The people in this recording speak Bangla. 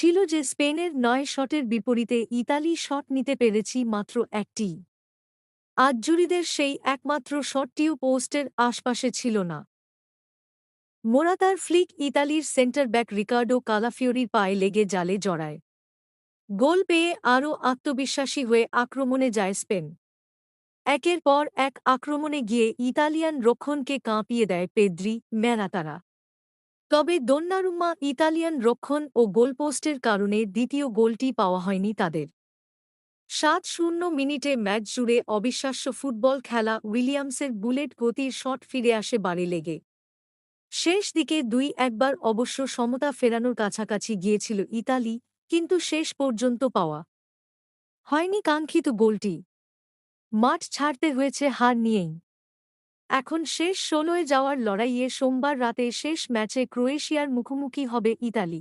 ছিল যে স্পেনের ৯ শটের বিপরীতে ইতালি শট নিতে পেরেছি মাত্র একটিই। আজজুরিদের সেই একমাত্র শটটিও পোস্টের আশপাশে ছিল না। মোরাতার ফ্লিক ইতালির সেন্টার ব্যাক রিকার্ডো কালাফিওরির পায়ে লেগে জালে জড়ায়। গোল পেয়ে আরও আত্মবিশ্বাসী হয়ে আক্রমণে যায় স্পেন। একের পর এক আক্রমণে গিয়ে ইতালিয়ান রক্ষণকে কাঁপিয়ে দেয় পেদ্রি, ম্যারাতারা। তবে দোন্নারুম্মা ইতালিয়ান রক্ষণ ও গোলপোস্টের কারণে দ্বিতীয় গোলটি পাওয়া হয়নি তাদের। ৭-০ মিনিটে ম্যাচ জুড়ে অবিশ্বাস্য ফুটবল খেলা উইলিয়ামসের বুলেট গতির শট ফিরে আসে বারে লেগে। শেষ দিকে ২-১ অবশ্য সমতা ফেরানোর কাছাকাছি গিয়েছিল ইতালি, কিন্তু শেষ পর্যন্ত পাওয়া হয়নি কাঙ্ক্ষিত গোলটি। মাঠ ছাড়তে হয়েছে হার নিয়েই। এখন শেষ ১৬-এ যাওয়ার লড়াইয়ে সোমবার রাতে শেষ ম্যাচে ক্রোয়েশিয়ার মুখোমুখি হবে ইতালি।